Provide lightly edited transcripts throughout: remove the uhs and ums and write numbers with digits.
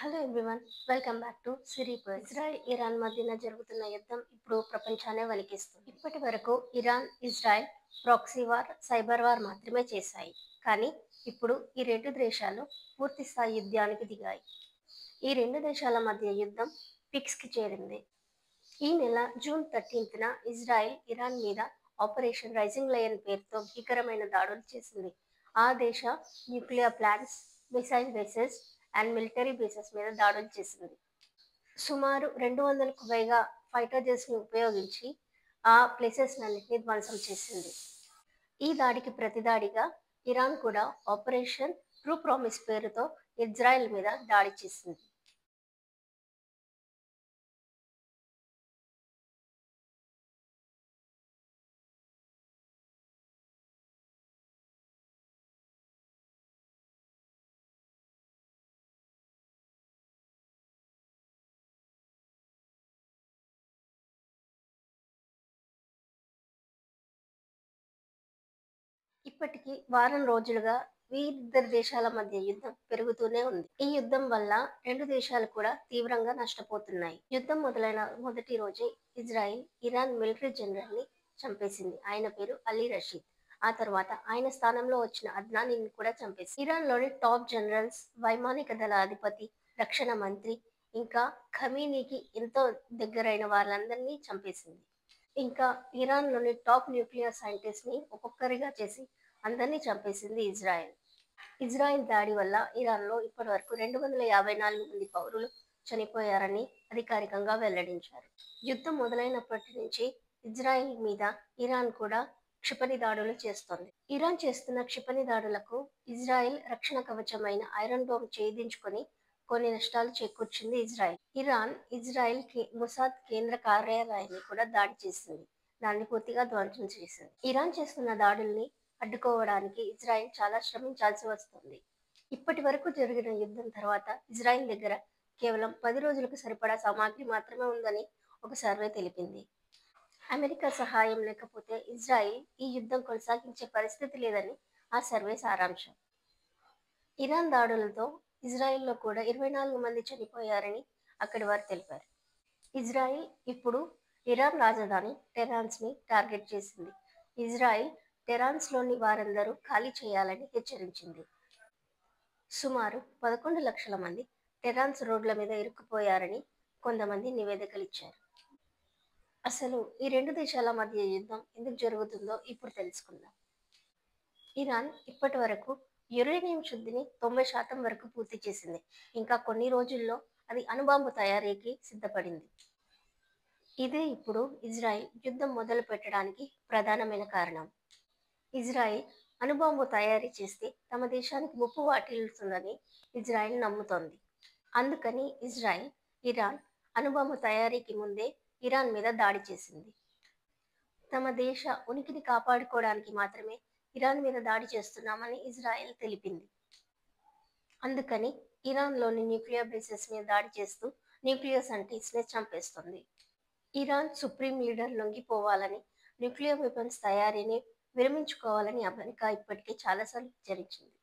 Hello everyone, welcome back to Siri pearls. Israel Iran మధ్యన జరుగుతున్న యుద్ధం ఇప్పుడు ప్రపంచాన్ని వణికిస్తుంది. ఇప్పటి వరకు Iran Israel proxy war, cyber war మాత్రమే చేశాయి. కానీ ఇప్పుడు ఈ రెండు దేశాలు పూర్తి స్థాయి యుద్ధానికి దిగాయి. ఈ రెండు దేశాల మధ్య యుద్ధం పిక్స్కి చేరింది. ఈ నెల జూన్ 13న ఇజ్రాయెల్ ఇరాన్ మీద ఆపరేషన్ రైజింగ్ లయన్ పేరుతో భీకరమైన దాడులు చేసింది. ఆ దేశ nuclear plants, missile bases and military bases మీద దాడులు చేసింది. సుమారు 200కు పైగా ఫైటర్ జెట్స్ని ఉపయోగించి ఆ ప్లేసెస్నన్నింటినీ ధ్వంసం చేసింది. ఈ దాడికి ప్రతిదాడిగా ఇరాన్ కూడా ఆపరేషన్ ట్రూ ప్రామిస్ పేరుతో ఇజ్రాయెల్ మీద దాడి చేసింది. ఇప్పటికీ వారం రోజులుగా ఇద్దరు దేశాల మధ్య యుద్ధం పెరుగుతూనే ఉంది. ఈ యుద్ధం వల్ల రెండు దేశాలు కూడా తీవ్రంగా నష్టపోతున్నాయి. యుద్ధం మొదలైన మొదటి రోజే ఇజ్రాయిల్ ఇరాన్ మిలిటరీ జనరల్ ని చంపేసింది. ఆయన పేరు అలీ రషీద్. ఆ తర్వాత ఆయన స్థానంలో వచ్చిన అద్నానీని కూడా చంపేసింది. ఇరాన్ లోని టాప్ జనరల్స్, వైమానిక దళ అధిపతి, రక్షణ మంత్రి, ఇంకా ఖమీనీకి ఎంతో దగ్గరైన వాళ్ళందరినీ చంపేసింది. ఇంకా ఇరాన్లోని టాప్ న్యూక్లియర్ సైంటిస్ట్ని ఒక్కొక్కరిగా చేసి అందరినీ చంపేసింది ఇజ్రాయెల్. ఇజ్రాయెల్ దాడి వల్ల ఇరాన్లో ఇప్పటివరకు 254 మంది పౌరులు చనిపోయారని అధికారికంగా వెల్లడించారు. యుద్ధం మొదలైనప్పటి నుంచి ఇజ్రాయెల్ మీద ఇరాన్ కూడా క్షిపణి దాడులు చేస్తోంది. ఇరాన్ చేస్తున్న క్షిపణి దాడులకు ఇజ్రాయెల్ రక్షణ కవచమైన ఐరన్ డోమ్ ఛేదించుకొని కొన్ని నష్టాలు చేకూర్చింది ఇజ్రాయెల్. ఇరాన్ ఇజ్రాయెల్ మొసాద్ కేంద్ర కార్యాలయాన్ని కూడా దాడి చేసింది. దాన్ని పూర్తిగా ధ్వంసం చేసింది. ఇరాన్ చేస్తున్న దాడుల్ని అడ్డుకోవడానికి ఇజ్రాయెల్ చాలా శ్రమించాల్సి వస్తుంది. ఇప్పటి వరకు జరిగిన యుద్ధం తర్వాత ఇజ్రాయెల్ దగ్గర కేవలం 10 రోజులకు సరిపడా సామాగ్రి మాత్రమే ఉందని ఒక సర్వే తెలిపింది. అమెరికా సహాయం లేకపోతే ఇజ్రాయెల్ ఈ యుద్ధం కొనసాగించే పరిస్థితి లేదని ఆ సర్వే సారాంశం. ఇరాన్ దాడులతో ఇజ్రాయెల్లో కూడా 24 మంది చనిపోయారని అక్కడి వారు తెలిపారు. ఇజ్రాయెల్ ఇప్పుడు ఇరాన్ రాజధాని టెహరాన్స్ని టార్గెట్ చేసింది. ఇజ్రాయెల్ టెహరాన్స్లోని వారందరూ ఖాళీ చేయాలని హెచ్చరించింది. సుమారు 11 లక్షల మంది టెహరాన్స్ రోడ్ల మీద ఇరుక్కుపోయారని కొంతమంది నివేదికలిచ్చారు. అసలు ఈ రెండు దేశాల మధ్య యుద్ధం ఎందుకు జరుగుతుందో ఇప్పుడు తెలుసుకుందాం. ఇరాన్ ఇప్పటి వరకు యురేనియం శుద్ధిని 90% వరకు పూర్తి చేసింది. ఇంకా కొన్ని రోజుల్లో అది అణుబాంబు తయారీకి సిద్ధపడింది. ఇదే ఇప్పుడు ఇజ్రాయెల్ యుద్ధం మొదలు పెట్టడానికి ప్రధానమైన కారణం. ఇజ్రాయెల్ అణుబాంబు తయారీ చేస్తే తమ దేశానికి ముప్పు వాటిల్లుతుందని ఇజ్రాయెల్ నమ్ముతోంది. అందుకని ఇజ్రాయెల్ ఇరాన్ అణుబాంబు తయారీకి ముందే ఇరాన్ మీద దాడి చేసింది. తమ దేశ ఉనికిని కాపాడుకోవడానికి మాత్రమే ఇరాన్ మీద దాడి చేస్తున్నామని ఇజ్రాయెల్ తెలిపింది. అందుకని ఇరాన్లోని న్యూక్లియర్ బేసెస్ మీద దాడి చేస్తూ న్యూక్లియర్ సైంటిస్ట్ని చంపేస్తుంది. ఇరాన్ సుప్రీం లీడర్ లొంగిపోవాలని, న్యూక్లియర్ వెపన్స్ తయారీని విరమించుకోవాలని అమెరికా ఇప్పటికే చాలాసార్లు హెచ్చరించింది.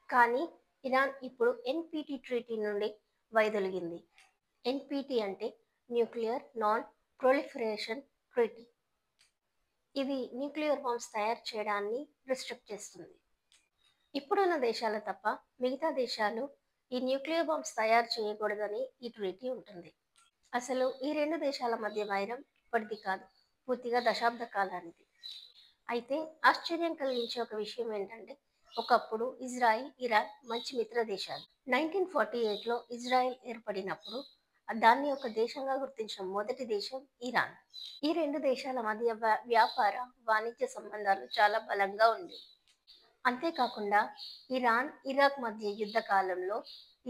కానీ ఇరాన్ ఇప్పుడు ఎన్పిటి ట్రీటీ నుండి వైదొలిగింది. ఎన్పిటి అంటే న్యూక్లియర్ నాన్ ప్రొలిఫరేషన్ ట్రీటీ. ఇది న్యూక్లియర్ బాంబ్స్ తయారు చేయడాన్ని రిస్ట్రిక్ట్ చేస్తుంది. ఇప్పుడున్న దేశాలు తప్ప మిగతా దేశాలు ఈ న్యూక్లియర్ బాంబ్స్ తయారు చేయకూడదని ఈ ట్రీటీ ఉంటుంది. అసలు ఈ రెండు దేశాల మధ్య వైరం ఇప్పటిది కాదు, పూర్తిగా దశాబ్ద కాలానిది. అయితే ఆశ్చర్యం కలిగించే ఒక విషయం ఏంటంటే, ఒకప్పుడు ఇజ్రాయెల్ ఇరాన్ మంచి మిత్ర దేశాలు. 1948లో ఇజ్రాయెల్ ఏర్పడినప్పుడు దాన్ని ఒక దేశంగా గుర్తించిన మొదటి దేశం ఇరాన్. ఈ రెండు దేశాల మధ్య వ్యాపార, వాణిజ్య సంబంధాలు చాలా బలంగా ఉండేవి. అంతేకాకుండా ఇరాన్ ఇరాక్ మధ్య యుద్ధ కాలంలో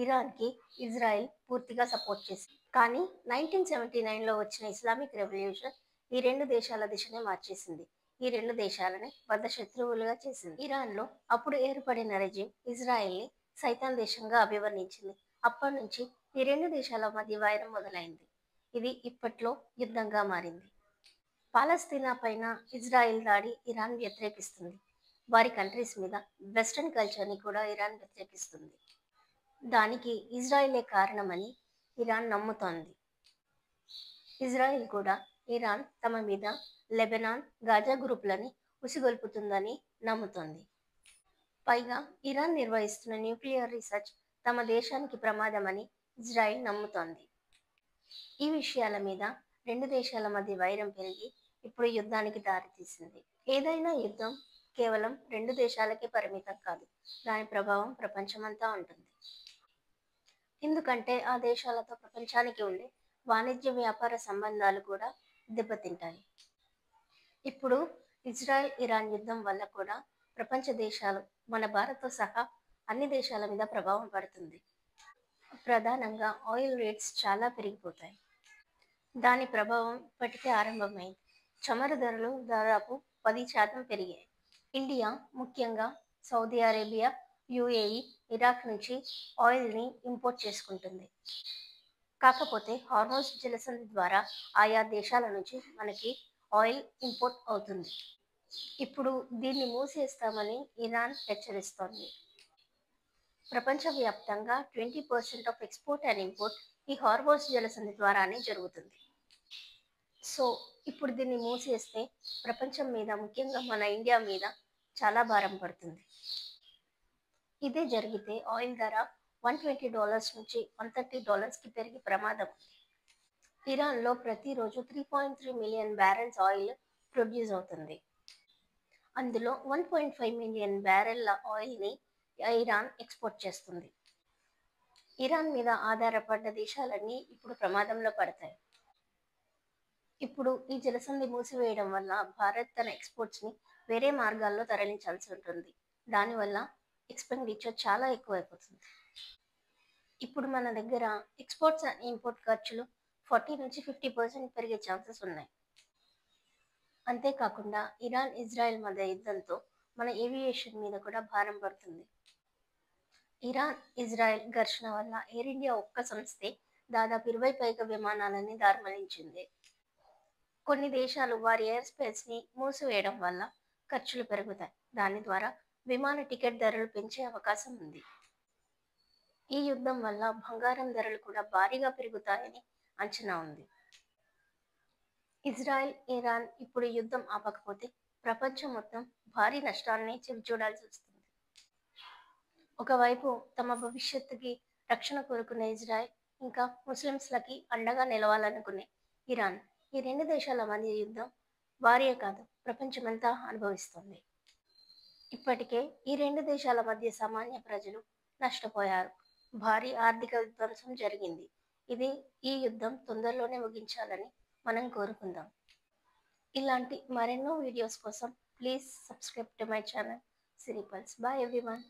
ఇరాన్కి ఇజ్రాయెల్ పూర్తిగా సపోర్ట్ చేసింది. కానీ 1979లో వచ్చిన ఇస్లామిక్ రెవల్యూషన్ ఈ రెండు దేశాల దిశనే మార్చేసింది. ఈ రెండు దేశాలని బద్ధ శత్రువులుగా చేసింది. ఇరాన్లో అప్పుడు ఏర్పడిన రెజిమ్ ఇజ్రాయెల్ని సైతాన్ దేశంగా అభివర్ణించింది. అప్పటి నుంచి ఈ రెండు దేశాల మధ్య వైరం మొదలైంది. ఇది ఇప్పట్లో యుద్ధంగా మారింది. పాలస్తీనా పైన ఇజ్రాయెల్ దాడి ఇరాన్ వ్యతిరేకిస్తుంది. వారి కంట్రీస్ మీద వెస్ట్రన్ కల్చర్ని కూడా ఇరాన్ వ్యతిరేకిస్తుంది. దానికి ఇజ్రాయెలే కారణమని ఇరాన్ నమ్ముతోంది. ఇజ్రాయెల్ కూడా ఇరాన్ తమ మీద లెబనాన్, గాజా గ్రూపులని ఉసిగొల్పుతుందని నమ్ముతోంది. పైగా ఇరాన్ నిర్వహిస్తున్న న్యూక్లియర్ రీసెర్చ్ తమ దేశానికి ప్రమాదమని ఇజ్రాయెల్ నమ్ముతోంది. ఈ విషయాల మీద రెండు దేశాల మధ్య వైరం పెరిగి ఇప్పుడు యుద్ధానికి దారితీసింది. ఏదైనా యుద్ధం కేవలం రెండు దేశాలకే పరిమితం కాదు, దాని ప్రభావం ప్రపంచమంతా ఉంటుంది. ఎందుకంటే ఆ దేశాలతో ప్రపంచానికి ఉండే వాణిజ్య వ్యాపార సంబంధాలు కూడా దెబ్బతింటాయి. ఇప్పుడు ఇజ్రాయెల్ ఇరాన్ యుద్ధం వల్ల కూడా ప్రపంచ దేశాలు, మన భారత్తో సహా అన్ని దేశాల మీద ప్రభావం పడుతుంది. ప్రధానంగా ఆయిల్ రేట్స్ చాలా పెరిగిపోతాయి. దాని ప్రభావం ఇప్పటికే ఆరంభమైంది. చమురు ధరలు దాదాపు 10% పెరిగాయి. ఇండియా, ముఖ్యంగా సౌదీ అరేబియా, యుఏఈ, ఇరాక్ నుంచి ఆయిల్ని ఇంపోర్ట్ చేసుకుంటుంది. కాకపోతే హార్మోజ్ జలసంధి ద్వారా ఆయా దేశాల నుంచి మనకి ఆయిల్ ఇంపోర్ట్ అవుతుంది. ఇప్పుడు దీన్ని మూసేస్తామని ఇరాన్ హెచ్చరిస్తోంది. ప్రపంచవ్యాప్తంగా 20% ఆఫ్ ఎక్స్పోర్ట్ అండ్ ఇంపోర్ట్ ఈ హార్మోజ్ జలసంధి ద్వారానే జరుగుతుంది. సో ఇప్పుడు దీన్ని మూసేస్తే ప్రపంచం మీద, ముఖ్యంగా మన ఇండియా మీద చాలా భారం పడుతుంది. ఇదే జరిగితే ఆయిల్ ధర $120 నుంచి $130కి పెరిగే ప్రమాదం ఉంది. ఇరాన్లో ప్రతిరోజు 3.3 మిలియన్ బ్యారెల్స్ ఆయిల్ ప్రొడ్యూస్ అవుతుంది. అందులో 1.5 మిలియన్ బ్యారెల్ల ఆయిల్ని ఇరాన్ ఎక్స్పోర్ట్ చేస్తుంది. ఇరాన్ మీద ఆధారపడ్డ దేశాలన్నీ ఇప్పుడు ప్రమాదంలో పడతాయి. ఇప్పుడు ఈ జలసంధి మూసివేయడం వల్ల భారత్ తన ఎక్స్పోర్ట్స్ని వేరే మార్గాల్లో తరలించాల్సి ఉంటుంది. దానివల్ల ఎక్స్పెండిచర్ చాలా ఎక్కువైపోతుంది. ఇప్పుడు మన దగ్గర ఎక్స్పోర్ట్స్ అండ్ ఇంపోర్ట్ ఖర్చులు 40 నుంచి 50% పెరిగే ఛాన్సెస్ ఉన్నాయి. అంతేకాకుండా ఇరాన్ ఇజ్రాయెల్ మధ్య యుద్ధంతో మన ఏవియేషన్ మీద కూడా భారం పడుతుంది. ఇరాన్ ఇజ్రాయెల్ ఘర్షణ వల్ల ఎయిర్ ఇండియా ఒక్క సంస్థే దాదాపు 20 పైగా విమానాలని దారిమళ్లించింది. కొన్ని దేశాలు వారి ఎయిర్ స్పేస్ని మూసివేయడం వల్ల ఖర్చులు పెరుగుతాయి. దాని ద్వారా విమాన టికెట్ ధరలు పెంచే అవకాశం ఉంది. ఈ యుద్ధం వల్ల బంగారం ధరలు కూడా భారీగా పెరుగుతాయని అంచనా ఉంది. ఇజ్రాయెల్ ఇరాన్ ఇప్పుడు యుద్ధం ఆపకపోతే ప్రపంచం మొత్తం భారీ నష్టాన్ని చవిచూడాల్సి వస్తుంది. ఒకవైపు తమ భవిష్యత్తుకి రక్షణ కోరుకునే ఇజ్రాయెల్, ఇంకా ముస్లిమ్స్లకి అండగా నిలవాలనుకునే ఇరాన్, ఈ రెండు దేశాల మధ్య యుద్ధం వారియే కాదు, ప్రపంచమంతా అనుభవిస్తుంది. ఇప్పటికే ఈ రెండు దేశాల మధ్య సామాన్య ప్రజలు నష్టపోయారు. భారీ ఆర్థిక విధ్వంసం జరిగింది. ఈ యుద్ధం తొందరలోనే ముగించాలని మనం కోరుకుందాం. ఇలాంటి మరెన్నో వీడియోస్ కోసం please subscribe to my channel Siri pearls. Bye everyone.